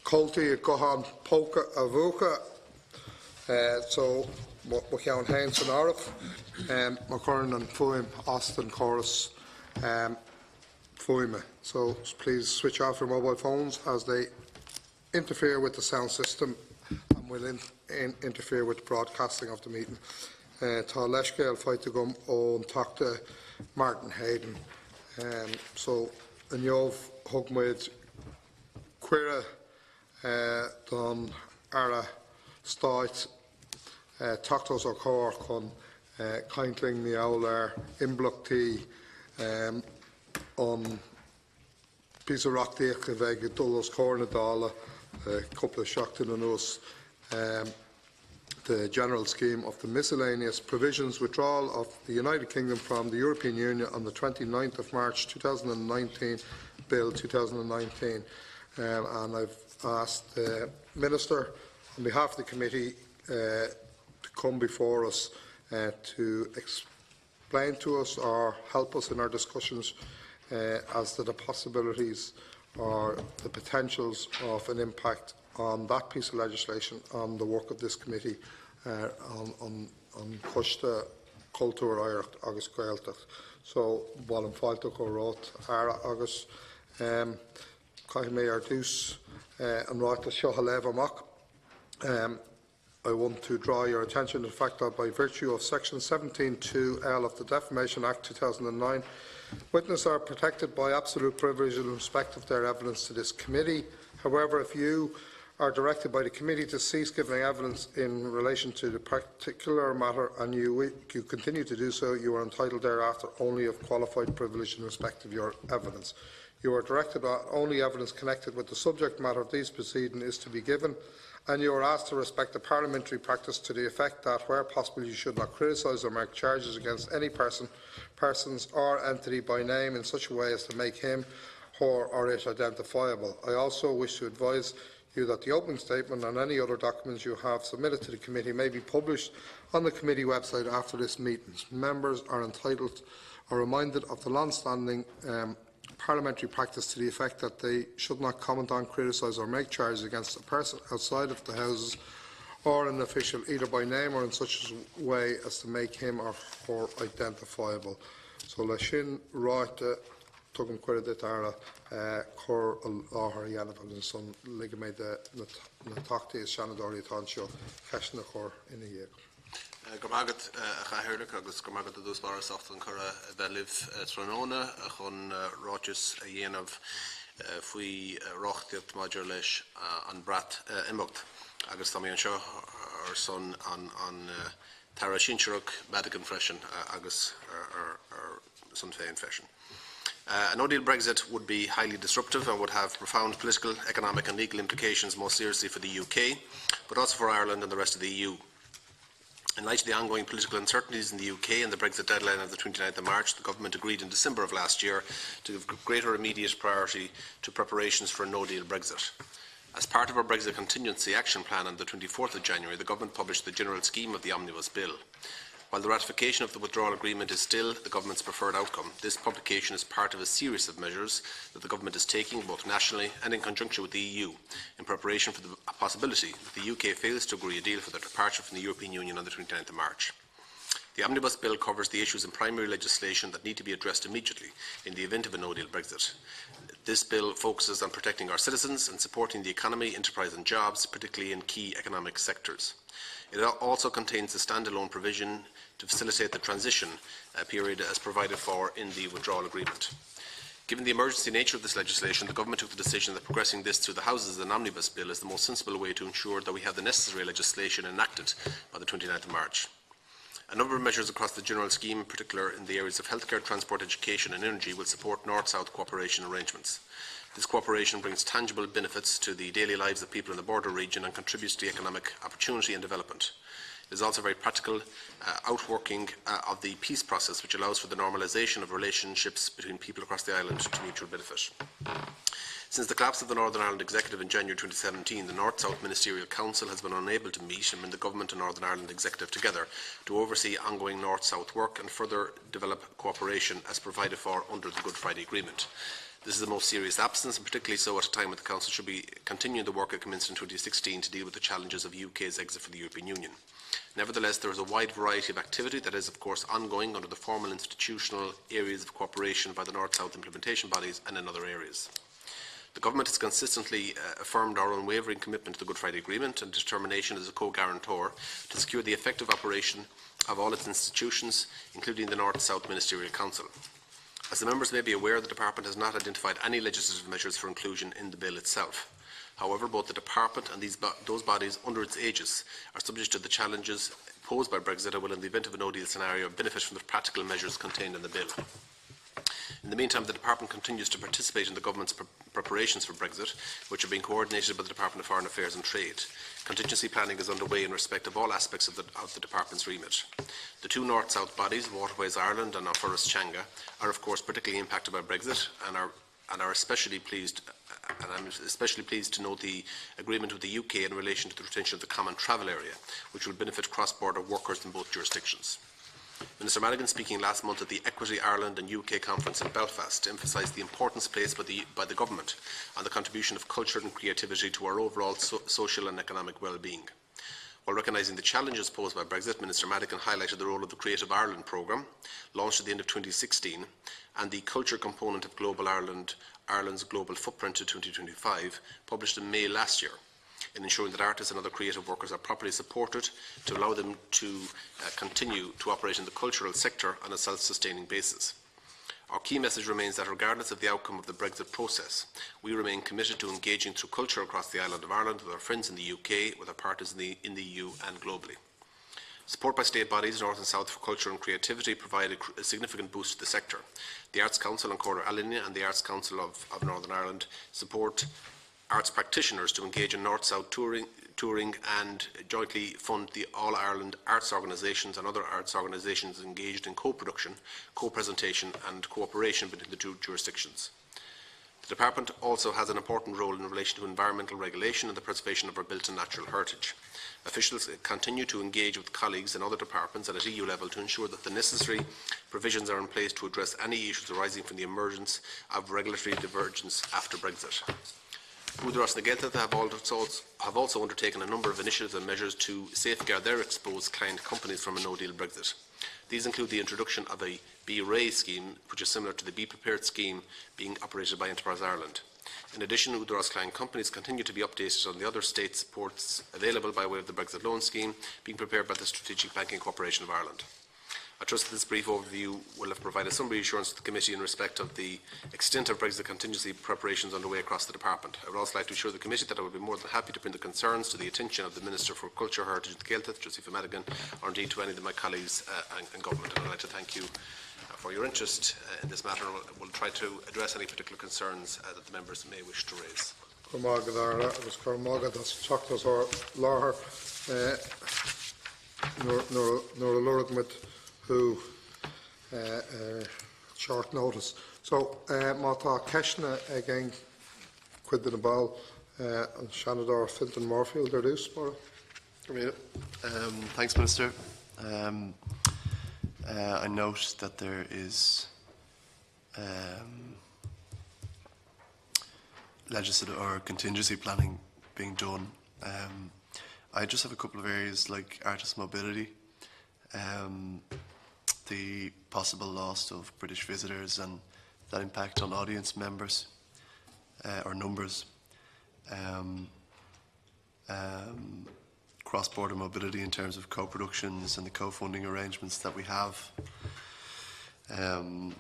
Colty a gohan poka avuka. So Macaun Haynes and Arif, McCurran and Fuim, Austin Chorus, Fuima. So please switch off your mobile phones as they interfere with the sound system and will interfere with the broadcasting of the meeting. Tá leisce al fight to gum on Tachta Martin Heydon. So in Yov Hugmaid Quira Don Ara Stoit Tachtos or Cor con Kindling the Owler Inblock Tea on piece of rock the Vega Dullos Cornadala, a couple of Shockton and us. The general scheme of the miscellaneous provisions withdrawal of the United Kingdom from the European Union on the 29th of March 2019, Bill 2019. And I've asked the Minister on behalf of the committee to come before us to explain to us or help us in our discussions as to the possibilities or the potentials of an impact on that piece of legislation, on the work of this committee, on Custa Culture Oireachtas agus Gaeltacht. So, while I'm fighting to wrote Ara agus, Kai may reduce and write the Shohalev Amok. I want to draw your attention to the fact that by virtue of Section 17(2)(L of the Defamation Act 2009, witnesses are protected by absolute privilege in respect of their evidence to this committee. However, if you are directed by the committee to cease giving evidence in relation to the particular matter and you continue to do so, you are entitled thereafter only of qualified privilege in respect of your evidence. You are directed that only evidence connected with the subject matter of these proceedings is to be given, and you are asked to respect the parliamentary practice to the effect that, where possible, you should not criticise or make charges against any persons or entity by name in such a way as to make him, her or it identifiable. I also wish to advise you that the opening statement and any other documents you have submitted to the committee may be published on the committee website after this meeting. Members are entitled or reminded of the long-standing parliamentary practice to the effect that they should not comment on, criticise or make charges against a person outside of the Houses or an official either by name or in such a way as to make him or her identifiable. So Lashin right tugum cuireadit ara cur láthar dhéanamh agus son ligaméid na tachtaí is seanadóirí atá anseo ceisna chur ina dhéag. Gomagad a chahirirlik agus gomagad a dúsbar sochtan chura beliv tróna a chun ráis a dhéanamh faoi rochtiacht maidir leis an brat imimecht agus tá an seo ar son an tara sinseach badagan freisin agus ar son féin freisin. A no-deal Brexit would be highly disruptive and would have profound political, economic and legal implications, most seriously for the UK, but also for Ireland and the rest of the EU. In light of the ongoing political uncertainties in the UK and the Brexit deadline of the 29th of March, the Government agreed in December of last year to give greater immediate priority to preparations for a no-deal Brexit. As part of our Brexit Contingency Action Plan on the 24th of January, the Government published the general scheme of the Omnibus Bill. While the ratification of the withdrawal agreement is still the Government's preferred outcome, this publication is part of a series of measures that the Government is taking, both nationally and in conjunction with the EU, in preparation for the possibility that the UK fails to agree a deal for their departure from the European Union on the 29th of March. The Omnibus Bill covers the issues in primary legislation that need to be addressed immediately in the event of a no-deal Brexit. This bill focuses on protecting our citizens and supporting the economy, enterprise and jobs, particularly in key economic sectors. It also contains a standalone provision to facilitate the transition period as provided for in the withdrawal agreement. Given the emergency nature of this legislation, the Government took the decision that progressing this through the Houses as an omnibus bill is the most sensible way to ensure that we have the necessary legislation enacted by the 29th of March. A number of measures across the general scheme, in particular in the areas of healthcare, transport, education and energy, will support North-South cooperation arrangements. This cooperation brings tangible benefits to the daily lives of people in the border region and contributes to economic opportunity and development. It is also very practical outworking of the peace process, which allows for the normalisation of relationships between people across the island to mutual benefit. Since the collapse of the Northern Ireland Executive in January 2017, the North-South Ministerial Council has been unable to meet and bring the Government and Northern Ireland Executive together to oversee ongoing North-South work and further develop cooperation as provided for under the Good Friday Agreement. This is the most serious absence, and particularly so at a time when the Council should be continuing the work it commenced in 2016 to deal with the challenges of the UK's exit from the European Union. Nevertheless, there is a wide variety of activity that is, of course, ongoing under the formal institutional areas of cooperation by the North-South implementation bodies and in other areas. The Government has consistently affirmed our unwavering commitment to the Good Friday Agreement and determination as a co-guarantor to secure the effective operation of all its institutions, including the North-South Ministerial Council. As the members may be aware, the Department has not identified any legislative measures for inclusion in the bill itself. However, both the Department and those bodies under its aegis are subject to the challenges posed by Brexit and will, in the event of a no-deal scenario, benefit from the practical measures contained in the bill. In the meantime, the Department continues to participate in the Government's preparations for Brexit, which are being coordinated by the Department of Foreign Affairs and Trade. Contingency planning is underway in respect of all aspects of the Department's remit. The two North-South bodies, Waterways Ireland and Forest Changa, are of course particularly impacted by Brexit and are especially pleased. And I'm especially pleased to note the agreement with the UK in relation to the retention of the common travel area, which will benefit cross-border workers in both jurisdictions. Minister Madigan, speaking last month at the Equity Ireland and UK Conference in Belfast, emphasised the importance placed by the Government on the contribution of culture and creativity to our overall social and economic well-being. While recognising the challenges posed by Brexit, Minister Madigan highlighted the role of the Creative Ireland programme, launched at the end of 2016, and the culture component of Global Ireland's Global Footprint to 2025, published in May last year, in ensuring that artists and other creative workers are properly supported to allow them to continue to operate in the cultural sector on a self-sustaining basis. Our key message remains that regardless of the outcome of the Brexit process, we remain committed to engaging through culture across the island of Ireland with our friends in the UK, with our partners in the EU and globally. Support by state bodies, North and South, for culture and creativity provide a significant boost to the sector. The Arts Council and Córa Alinea and the Arts Council of Northern Ireland support arts practitioners to engage in North-South touring and jointly fund the All-Ireland Arts Organisations and other arts organisations engaged in co-production, co-presentation and cooperation between the two jurisdictions. The Department also has an important role in relation to environmental regulation and the preservation of our built and natural heritage. Officials continue to engage with colleagues in other departments and at EU level to ensure that the necessary provisions are in place to address any issues arising from the emergence of regulatory divergence after Brexit. Údarás na Gaeltacht have also undertaken a number of initiatives and measures to safeguard their exposed client companies from a no-deal Brexit. These include the introduction of a Healy-Rae scheme, which is similar to the Be Prepared scheme being operated by Enterprise Ireland. In addition, Údarás client companies continue to be updated on the other state supports available by way of the Brexit loan scheme being prepared by the Strategic Banking Corporation of Ireland. I trust that this brief overview will have provided some reassurance to the Committee in respect of the extent of Brexit contingency preparations underway across the Department. I would also like to assure the Committee that I would be more than happy to bring the concerns to the attention of the Minister for Culture, Heritage and Gaeltacht, Josepha Madigan, or indeed to any of my colleagues and Government. And I would like to thank you for your interest in this matter. I will try to address any particular concerns that the members may wish to raise. Who short notice. So, Mata Keshna again, quid the ball, and Shanador Finton Morfield, they're loose for it. Thanks, Minister. I note that there is legislative or contingency planning being done. I just have a couple of areas like artist mobility, the possible loss of British visitors and that impact on audience members or numbers, cross-border mobility in terms of co-productions and the co-funding arrangements that we have, and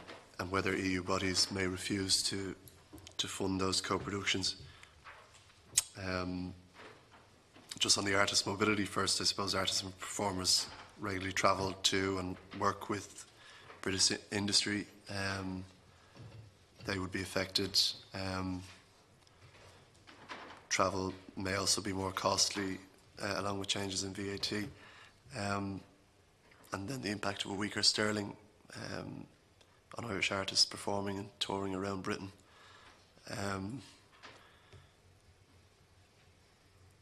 whether EU bodies may refuse to fund those co-productions. Just on the artist mobility first, I suppose artists and performers regularly travel to and work with British industry. They would be affected. Travel may also be more costly, along with changes in VAT. And then the impact of a weaker sterling on Irish artists performing and touring around Britain.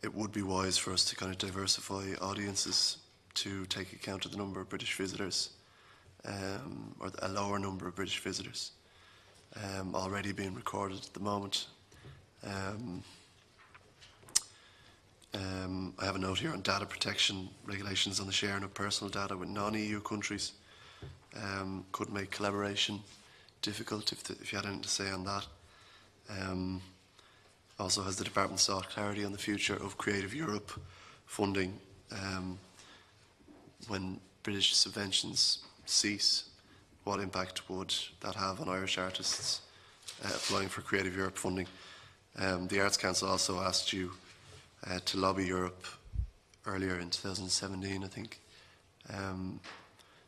It would be wise for us to kind of diversify audiences to take account of the number of British visitors, or a lower number of British visitors. already being recorded at the moment. I have a note here on data protection regulations on the sharing of personal data with non-EU countries. Could make collaboration difficult if you had anything to say on that. Also, has the Department sought clarity on the future of Creative Europe funding when British subventions cease? What impact would that have on Irish artists applying for Creative Europe funding? The Arts Council also asked you to lobby Europe earlier in 2017, I think.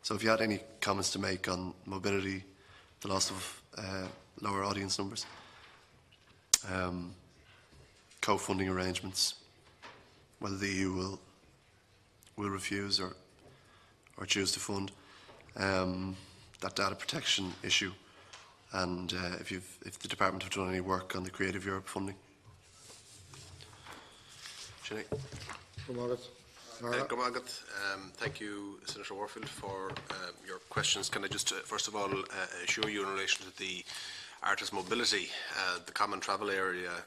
So if you had any comments to make on mobility, the loss of lower audience numbers, co-funding arrangements, whether the EU will refuse or choose to fund, that data protection issue, and if the department have done any work on the Creative Europe funding. Sinead. Thank you, Senator Warfield, for your questions. Can I just, first of all, assure you in relation to the artist mobility, the common travel area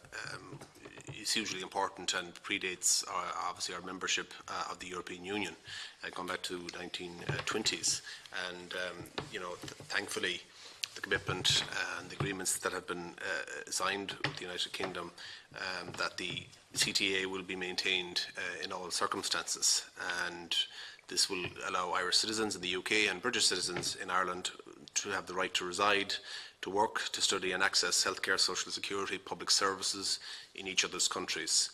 is hugely important and predates obviously our membership of the European Union, going back to 1920s. And thankfully, the commitment and the agreements that have been signed with the United Kingdom, that the CTA will be maintained in all circumstances, and this will allow Irish citizens in the UK and British citizens in Ireland to have the right to reside, to work, to study and access healthcare, social security, public services in each other's countries.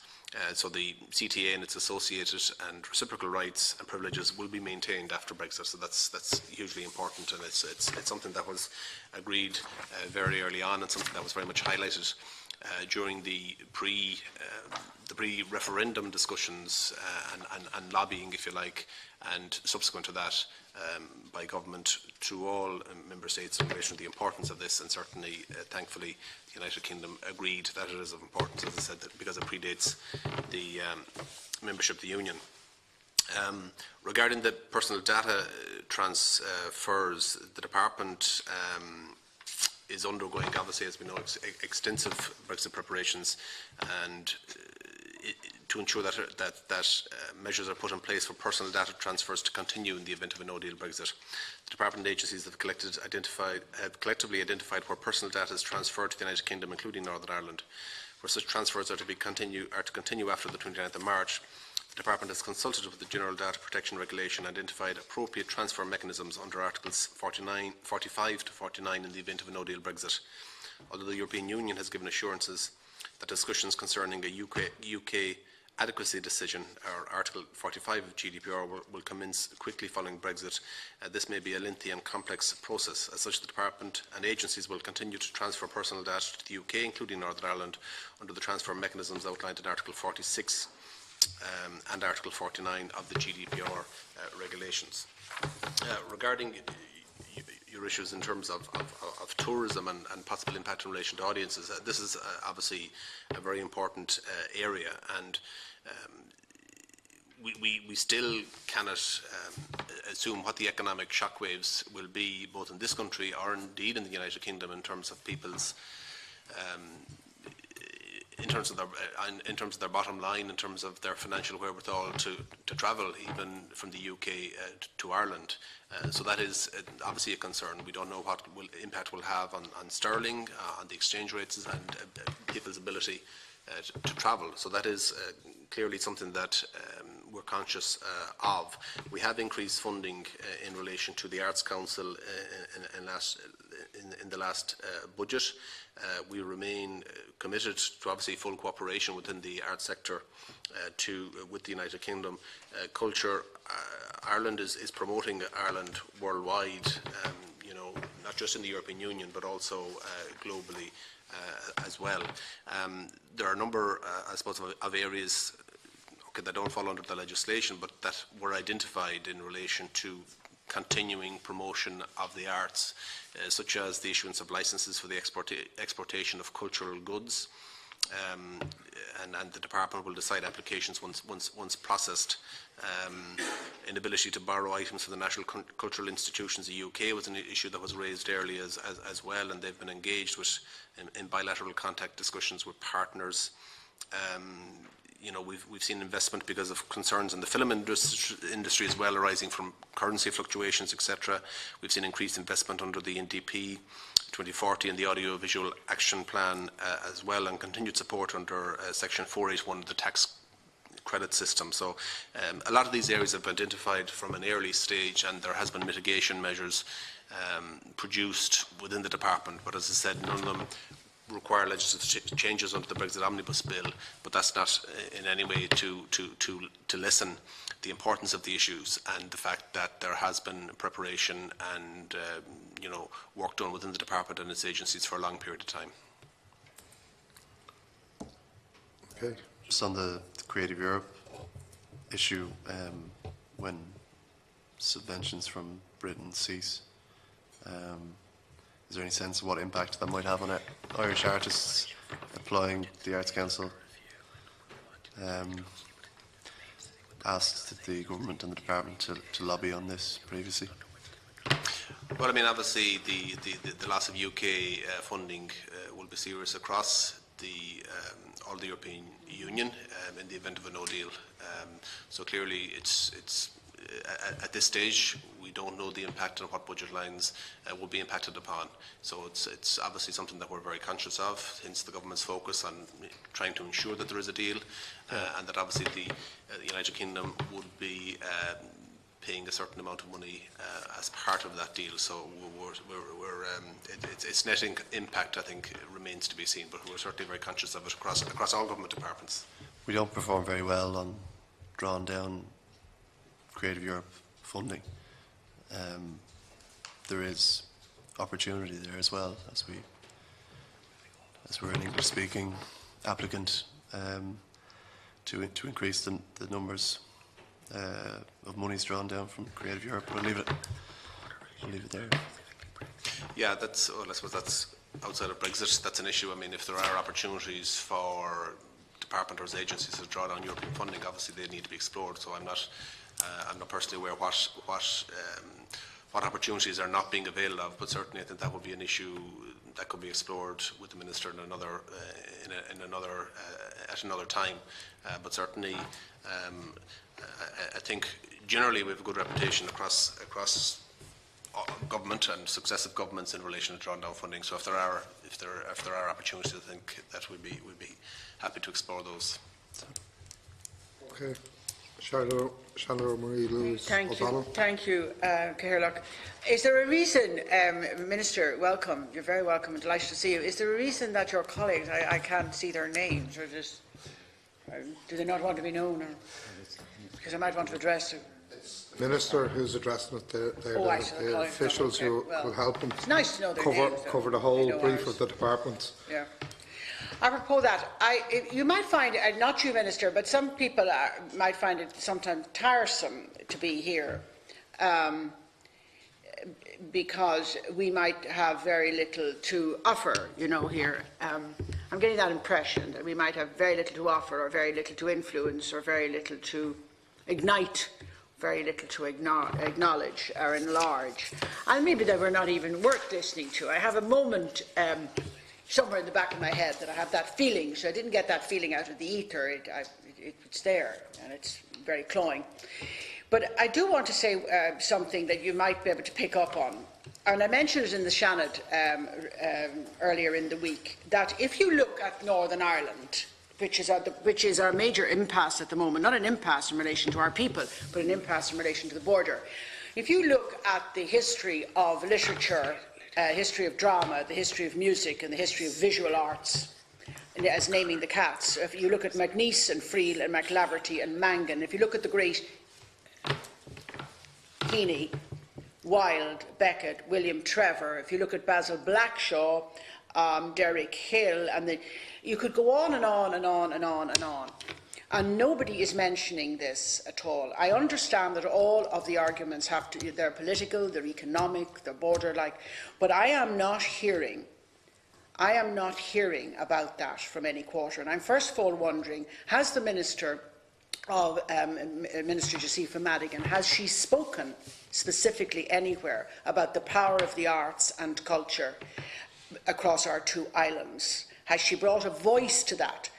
So the CTA and its associated and reciprocal rights and privileges will be maintained after Brexit. So that's hugely important, and it's something that was agreed very early on, and something that was very much highlighted during the pre-referendum discussions and lobbying, if you like, and subsequent to that by government to all member states in relation to the importance of this. And certainly, thankfully, the United Kingdom agreed that it is of importance, as I said, that because it predates the membership of the Union. Regarding the personal data transfers, the Department is undergoing, obviously, as we know, extensive Brexit preparations, and to ensure that measures are put in place for personal data transfers to continue in the event of a no-deal Brexit. The Department agencies have collectively identified where personal data is transferred to the United Kingdom, including Northern Ireland. Where such transfers are to continue after the 29th of March, the Department has consulted with the General Data Protection Regulation and identified appropriate transfer mechanisms under Articles 45 to 49 in the event of a no-deal Brexit. Although the European Union has given assurances that discussions concerning a UK adequacy decision, or Article 45 of GDPR, will commence quickly following Brexit, this may be a lengthy and complex process. As such, the Department and agencies will continue to transfer personal data to the UK, including Northern Ireland, under the transfer mechanisms outlined in Article 46 and Article 49 of the GDPR regulations. Regarding your issues in terms of tourism and possible impact in relation to audiences, this is obviously a very important area, and we still cannot assume what the economic shockwaves will be, both in this country or indeed in the United Kingdom, in terms of people's in terms of their bottom line, in terms of their financial wherewithal to travel, even from the UK to Ireland. So that is obviously a concern. We don't know what impact will have on sterling, on the exchange rates, and people's ability to travel. So that is clearly something that we're conscious of. We have increased funding in relation to the Arts Council in the last budget. We remain committed to obviously full cooperation within the arts sector with the United Kingdom. Culture, Ireland is promoting Ireland worldwide, not just in the European Union, but also globally as well. There are a number, I suppose, of areas that don't fall under the legislation, but that were identified in relation to continuing promotion of the arts, such as the issuance of licences for the exportation of cultural goods, and the department will decide applications once processed. Inability to borrow items from the national cultural institutions of the UK was an issue that was raised early as well, and they've been engaged with in bilateral contact discussions with partners. You know, we've seen investment because of concerns in the film industry as well, arising from currency fluctuations, etc. We've seen increased investment under the NDP 2040 and the Audiovisual Action Plan as well, and continued support under Section 481 of the tax credit system. So a lot of these areas have been identified from an early stage, and there has been mitigation measures produced within the department. But as I said, none of them require legislative changes under the Brexit Omnibus Bill, but that's not in any way to lessen the importance of the issues and the fact that there has been preparation and you know, work done within the department and its agencies for a long period of time. Okay. Just on the Creative Europe issue, when subventions from Britain cease, is there any sense of what impact that might have on Irish artists applying the Arts Council? Asked the government and the department to lobby on this previously. Well, I mean, obviously the loss of UK funding will be serious across all the European Union in the event of a no deal. So clearly, it's at this stage we don't know the impact on what budget lines will be impacted upon. So it's obviously something that we're very conscious of. Hence the government's focus on trying to ensure that there is a deal, and that obviously the United Kingdom would be paying a certain amount of money as part of that deal. So its net impact, I think, remains to be seen, but we're certainly very conscious of it across all government departments. We don't perform very well on drawn down Creative Europe funding. There is opportunity there as well, as we're an English-speaking applicant, to increase the numbers of monies drawn down from Creative Europe. We'll leave it there. Yeah, I suppose that's outside of Brexit. That's an issue. I mean, if there are opportunities for department or agencies to draw down European funding, obviously they need to be explored. So I'm not personally aware what opportunities are not being availed of, but certainly I think that would be an issue that could be explored with the minister at another time. But certainly, I think generally we have a good reputation across government and successive governments in relation to drawing down funding. So if there are opportunities, I think that we'd be happy to explore those. Okay. Shallow Marie Lewis. Thank you, Gaeltacht. Is there a reason, Minister, welcome, you're very welcome and delighted to see you. Is there a reason that your colleagues, I can't see their names, or just, do they not want to be known, or because I might want to address them? The Minister who's addressing it, the officials who will help them it's nice to know their names, cover the whole brief of the department. Yeah. Apropos that, you might find, not you, Minister, but some people might find it sometimes tiresome to be here, because we might have very little to offer, you know, here. I'm getting that impression, that we might have very little to offer, or very little to influence, or very little to ignite, very little to acknowledge or enlarge. And maybe that we're not even worth listening to. I have a moment somewhere in the back of my head that I have that feeling, so I didn't get that feeling out of the ether. It's there, and it's very cloying. But I do want to say something that you might be able to pick up on. And I mentioned it in the Seanad earlier in the week, that if you look at Northern Ireland, which is our major impasse at the moment, not an impasse in relation to our people, but an impasse in relation to the border. If you look at the history of literature, history of drama, the history of music, and the history of visual arts, as naming the cats, if you look at MacNeice and Friel and MacLaverty and Mangan, if you look at the great Heaney, Wilde, Beckett, William Trevor, if you look at Basil Blackshaw, Derek Hill, and you could go on and on and on and on and on. And nobody is mentioning this at all. I understand that all of the arguments they're political, they're economic, they're border-like, but I am not hearing I am not hearing about that from any quarter. And I'm first of all wondering, has the Minister of Minister Josepha Madigan, has she spoken specifically anywhere about the power of the arts and culture across our two islands? Has she brought a voice to that?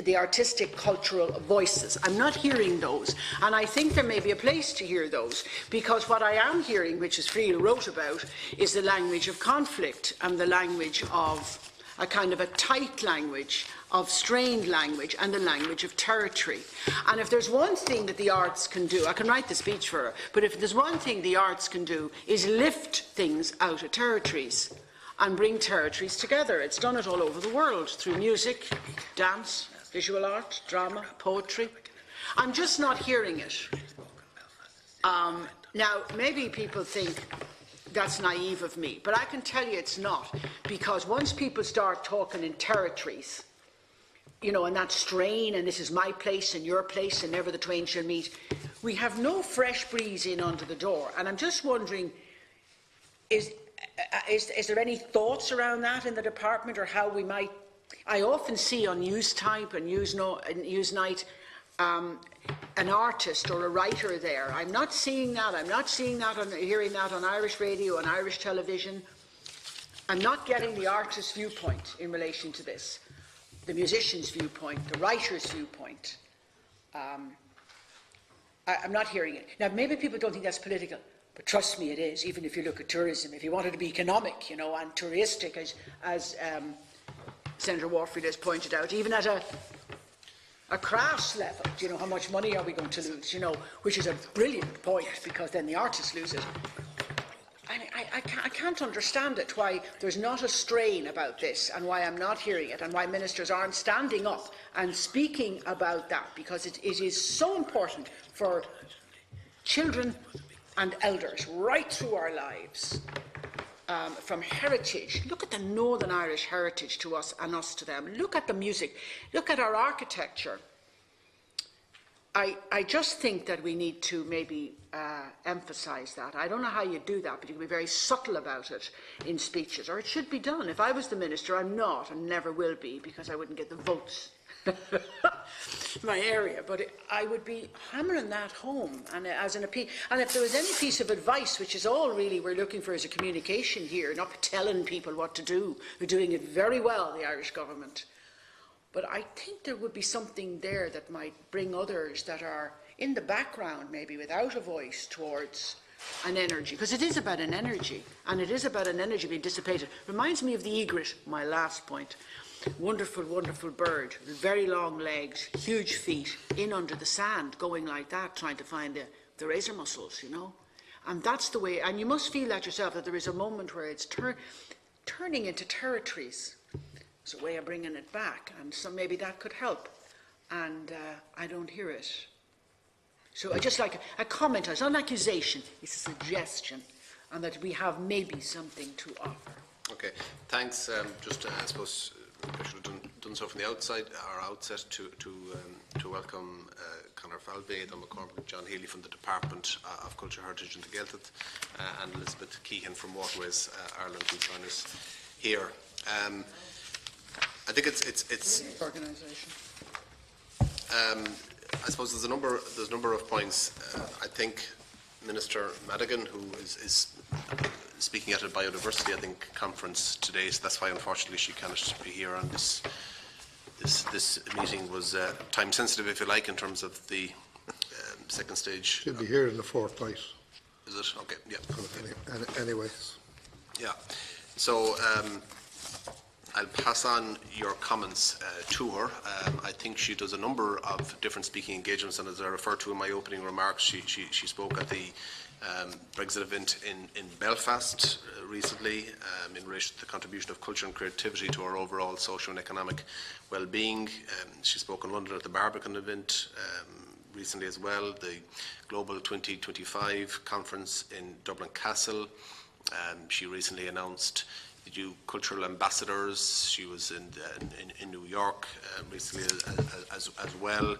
The artistic, cultural voices. I'm not hearing those, and I think there may be a place to hear those, because what I am hearing, which is Friel wrote about, is the language of conflict and the language of a kind of a tight language, of strained language, and the language of territory. And if there's one thing that the arts can do, I can write the speech for her, but if there's one thing the arts can do, is lift things out of territories and bring territories together. It's done it all over the world, through music, dance, visual art, drama, poetry. I'm just not hearing it. Now, maybe people think that's naive of me, but I can tell you it's not, because once people start talking in territories, you know, and that strain, and this is my place and your place, and never the twain shall meet, we have no fresh breeze in under the door. And I'm just wondering, is there any thoughts around that in the department, or how we might? I often see on Newstype and Newsnight an artist or a writer there. I'm not seeing that. I'm not seeing that hearing that on Irish radio and Irish television. I'm not getting the artist's viewpoint in relation to this, the musician's viewpoint, the writer's viewpoint. I'm not hearing it. Now, maybe people don't think that's political. But trust me, it is, even if you look at tourism. If you wanted to be economic, you know, and touristic, as Senator Warfield has pointed out, even at a crafts level, you know, how much money are we going to lose, you know, which is a brilliant point, because then the artists lose it. I can't understand it, why there's not a strain about this, and why I'm not hearing it, and why ministers aren't standing up and speaking about that, because it is so important for children and elders right through our lives, from heritage. Look at the Northern Irish heritage to us and us to them. Look at the music. Look at our architecture. I just think that we need to maybe emphasise that. I don't know how you do that, but you can be very subtle about it in speeches, or it should be done. If I was the minister, I'm not and never will be, because I wouldn't get the votes my area, but I would be hammering that home, and as an appeal. And if there was any piece of advice, which is all really we're looking for, is a communication here, not telling people what to do. We're doing it very well, the Irish government. But I think there would be something there that might bring others that are in the background, maybe without a voice, towards an energy, because it is about an energy, and it is about an energy being dissipated. Reminds me of the egret, my last point. Wonderful, wonderful bird, with very long legs, huge feet, in under the sand, going like that, trying to find the razor mussels, you know. And that's the way, and you must feel that yourself, that there is a moment where it's turning into territories. It's a way of bringing it back, and so maybe that could help. And I don't hear it. So I just like a comment, it's not an accusation, it's a suggestion, and that we have maybe something to offer. Okay, thanks. I suppose I should have done so from the outset to welcome Conor Falvey, Aidan McCormick and John Healy from the Department of Culture, Heritage and the Gaeltacht, and Elizabeth Keehan from Waterways Ireland, who join us here. I think it's organisation. I suppose there's a number of points. I think Minister Madigan, who is speaking at a biodiversity, conference today, so that's why unfortunately she cannot be here on this. This meeting was time sensitive, if you like, in terms of the second stage. She'll be here in the fortnight. Is it? Okay, yeah. Anyways. Yeah. So I'll pass on your comments to her. I think she does a number of different speaking engagements, and as I referred to in my opening remarks, she spoke at the Brexit event in Belfast recently in relation to the contribution of culture and creativity to our overall social and economic well-being. She spoke in London at the Barbican event recently as well, the Global 2025 conference in Dublin Castle. She recently announced They do cultural ambassadors. She was in New York recently as well.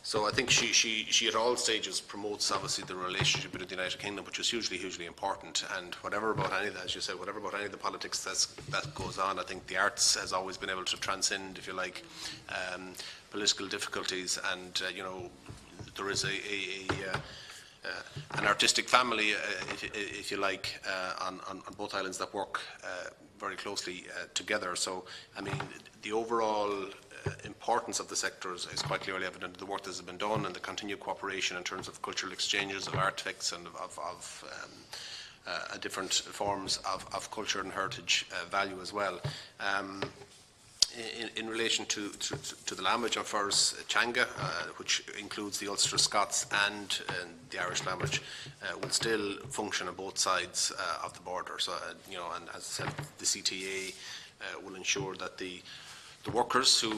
So I think she at all stages promotes obviously the relationship with the United Kingdom, which is hugely important. And whatever about any of that, as you said, whatever about any of the politics that goes on, I think the arts has always been able to transcend, if you like, political difficulties. And there is an artistic family, if you like, on both islands that work very closely together. So, I mean, the overall importance of the sector is quite clearly evident. The work that has been done and the continued cooperation in terms of cultural exchanges of artifacts and of different forms of culture and heritage value as well. In relation to the language of ours, Changa, which includes the Ulster Scots and the Irish language, will still function on both sides of the border. So, and as I said, the CTA will ensure that the workers who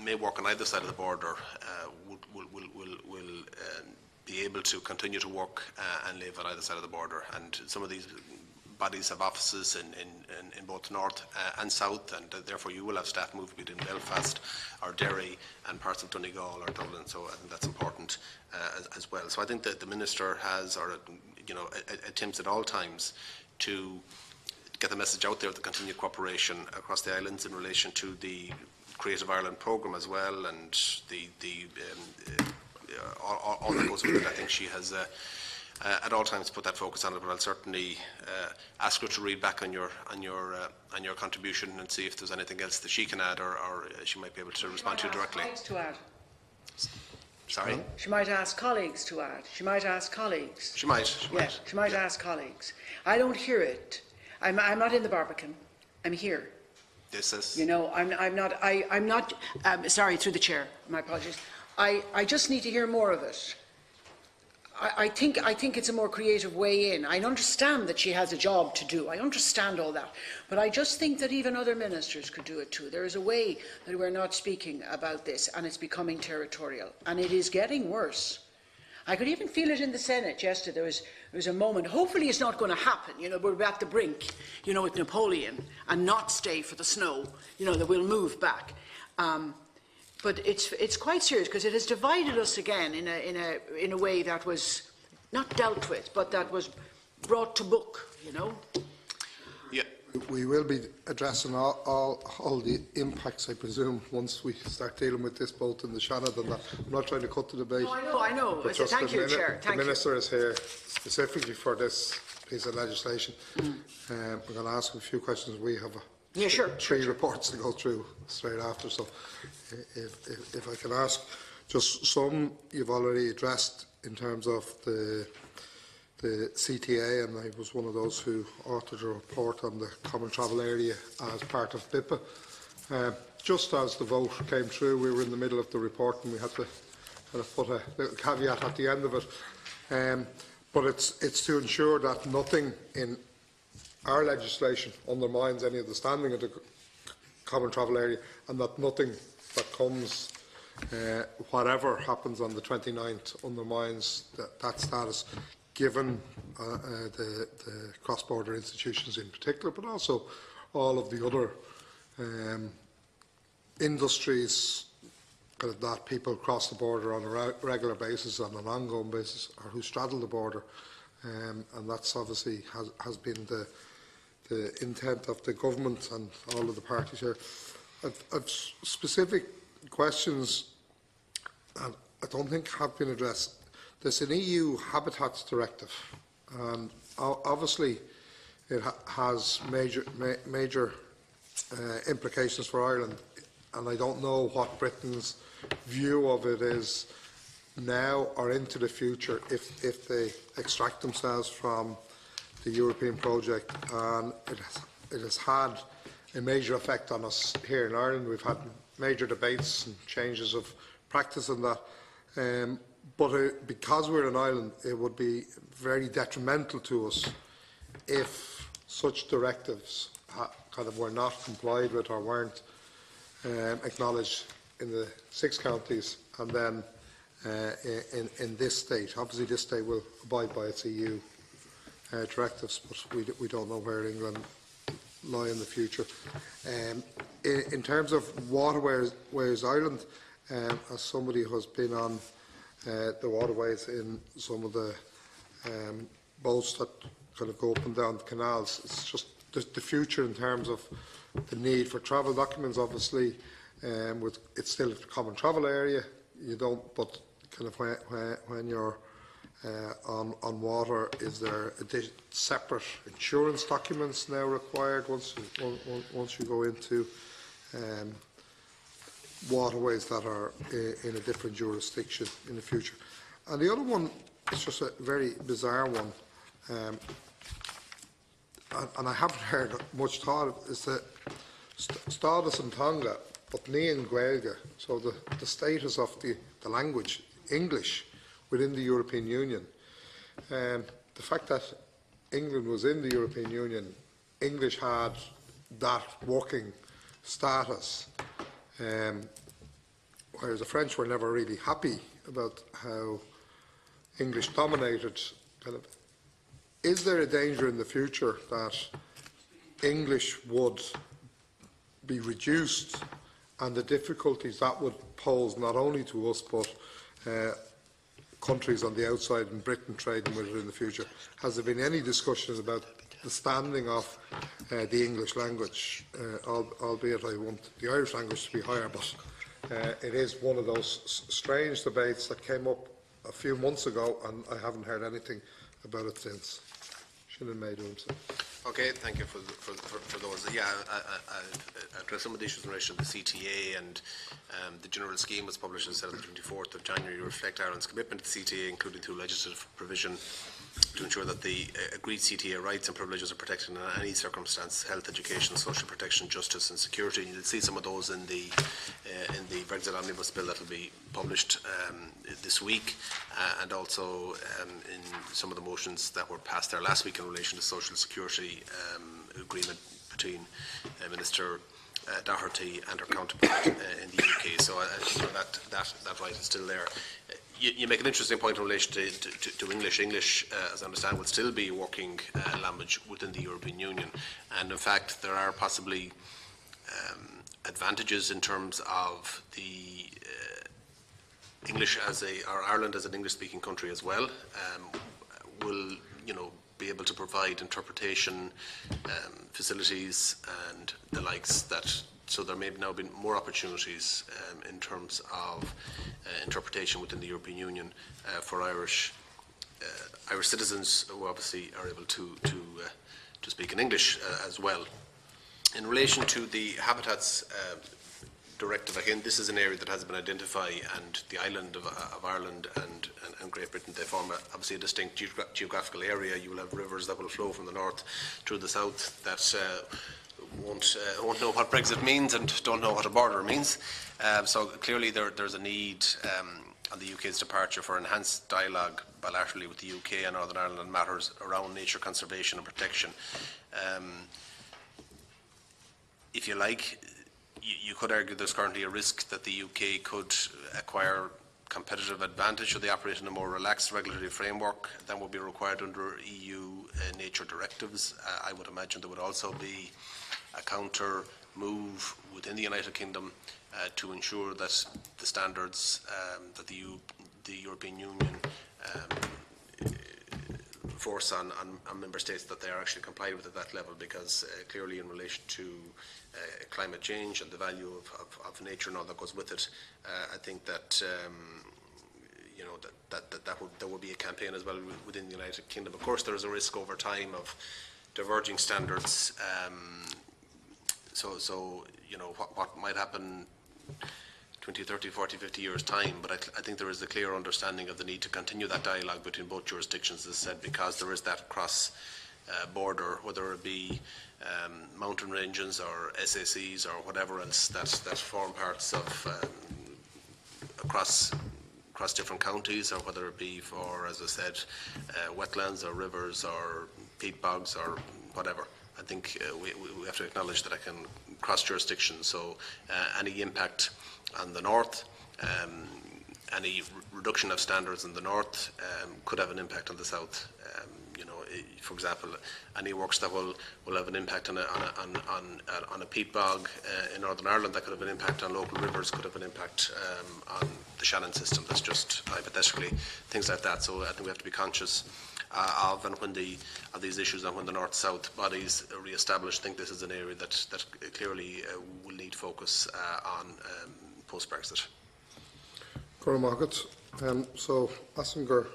may work on either side of the border will be able to continue to work and live on either side of the border. And some of these bodies have offices in both north and south, and therefore you will have staff moving between Belfast or Derry and parts of Donegal or Dublin. So I think that's important as well. So I think that the Minister has, attempts at all times to get the message out there of the continued cooperation across the islands in relation to the Creative Ireland programme as well, and all that goes with it. I think she has at all times put that focus on it, but I'll certainly ask her to read back on your contribution and see if there's anything else that she can add, or she might be able to respond to you directly. To add. Sorry? She might ask colleagues to add. She might ask colleagues. She might. She might ask colleagues. I don't hear it. I'm not in the Barbican. I'm here. This is. I'm not. Sorry, through the chair. My apologies. I just need to hear more of it. I think it's a more creative way in. I understand that she has a job to do. I understand all that. But I just think that even other ministers could do it too. There is a way that we're not speaking about this, and it's becoming territorial. And it is getting worse. I could even feel it in the Senate yesterday. There was a moment. Hopefully it's not going to happen. We're at the brink, with Napoleon, and not stay for the snow, that we'll move back. But it's quite serious, because it has divided us again in a way that was not dealt with, but that was brought to book. Yeah. We will be addressing all the impacts, I presume, once we start dealing with this, both in the Seanad and that. I'm not trying to cut the debate. No, I know. Thank you, Chair. The Minister is here specifically for this piece of legislation. We're going to ask him a few questions. We have three reports to go through straight after. So, if I can ask, just some you've already addressed in terms of the CTA, and I was one of those who authored a report on the Common Travel Area as part of BIPA. Just as the vote came through, we were in the middle of the report and we had to kind of put a little caveat at the end of it. But it's to ensure that nothing in our legislation undermines any of the standing of the Common Travel Area, and that nothing that comes, whatever happens on the 29th, undermines that status, given the cross-border institutions in particular, but also all of the other industries that people cross the border on a regular basis, on an ongoing basis, or who straddle the border. And that's obviously has been the intent of the government and all of the parties here. I've specific questions, and I don't think have been addressed. There's an EU Habitats Directive, and obviously it has major implications for Ireland, and I don't know what Britain's view of it is now or into the future if they extract themselves from the European project. And it has had a major effect on us here in Ireland. We've had major debates and changes of practice on that. But because we're an island, it would be very detrimental to us if such directives were not complied with or weren't acknowledged in the 6 counties, and then in this state. Obviously, this state will abide by its EU directives, but we don't know where England lie in the future. In terms of waterways Ireland, as somebody who has been on the waterways in some of the boats that kind of go up and down the canals, it's just the future in terms of the need for travel documents. Obviously, it's still a common travel area. You don't, but kind of when you're on water, is there separate insurance documents now required once you go into waterways that are in a different jurisdiction in the future? And the other one is just a very bizarre one, and I haven't heard much thought of, is the status in Tonga, but Niamh Gaeltacht, so the status of the language, English, within the European Union. The fact that England was in the European Union, English had that working status, whereas the French were never really happy about how English dominated. Is there a danger in the future that English would be reduced, and the difficulties that would pose not only to us but countries on the outside in Britain trading with it in the future? Has there been any discussions about the standing of the English language, albeit I want the Irish language to be higher, but it is one of those strange debates that came up a few months ago, and I haven't heard anything about it since. Okay, thank you for those. Yeah, I addressed some of the issues in relation to the CTA, and the general scheme was published on the 24th of January to reflect Ireland's commitment to the CTA, including through legislative provision to ensure that the agreed CTA rights and privileges are protected in any circumstance: health, education, social protection, justice and security. And you'll see some of those in the Brexit Omnibus Bill that will be published this week, and also in some of the motions that were passed there last week in relation to social security agreement between Minister Doherty and her counterpart in the UK. So I think that right is still there. You make an interesting point in relation to English. English, as I understand, will still be a working language within the European Union, and in fact there are possibly advantages in terms of the English or Ireland as an English-speaking country as well. Will be able to provide interpretation facilities and the likes that. So there may now be more opportunities in terms of interpretation within the European Union for Irish citizens who obviously are able to speak in English as well. In relation to the Habitats Directive, again, this is an area that has been identified, and the island of Ireland and Great Britain, they form obviously a distinct geographical area. You will have rivers that will flow from the north to the south that won't know what Brexit means and don't know what a border means. So clearly there's a need on the UK's departure for enhanced dialogue bilaterally with the UK and Northern Ireland on matters around nature conservation and protection. If you like, you could argue there's currently a risk that the UK could acquire competitive advantage should they operate in a more relaxed regulatory framework than would be required under EU nature directives. I would imagine there would also be a counter move within the United Kingdom to ensure that the standards that the European Union force on member states, that they are actually complied with at that level, because clearly in relation to climate change and the value of nature and all that goes with it, I think that there will be a campaign as well within the United Kingdom. Of course, there is a risk over time of diverging standards. So what might happen 20, 30, 40, 50 years' time, but I think there is a clear understanding of the need to continue that dialogue between both jurisdictions, as I said, because there is that cross border, whether it be mountain ranges or SACs or whatever else that form parts of across different counties, or whether it be for, as I said, wetlands or rivers or peat bogs or whatever. I think we have to acknowledge that I can cross jurisdictions. So any impact on the north, any reduction of standards in the north could have an impact on the south. for example, any works that will have an impact on a peat bog in Northern Ireland, that could have an impact on local rivers, could have an impact on the Shannon system. That's just hypothetically things like that. So I think we have to be conscious of and when of these issues, and when the North-South bodies re-establish, I think this is an area that clearly will need focus on post-Brexit. So, Assenger,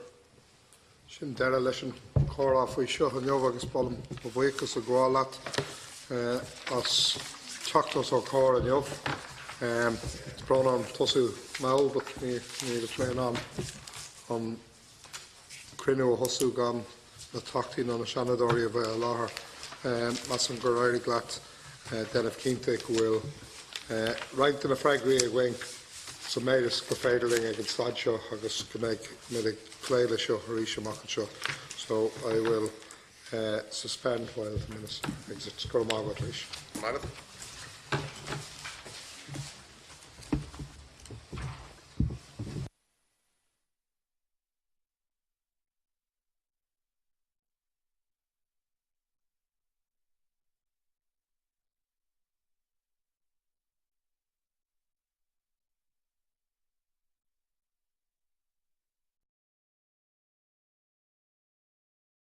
sin dera leis an chora faoi seo an neomh agus bolm ó bhuichas a grálat as teachtas ó chora neomh. It's brought on tosú máil, but ní go an crinú hosú gan na tachtín an a seanadóí a bheith láthair. Assenger éirí gleat denmh cínte go bhfuil roinnt in a freagraí a ghaing so méidir go féidirling ag an slide seo agus go méid pléile seo a rís amach seo. So I will suspend while the minister exits. Go mágad, Rís.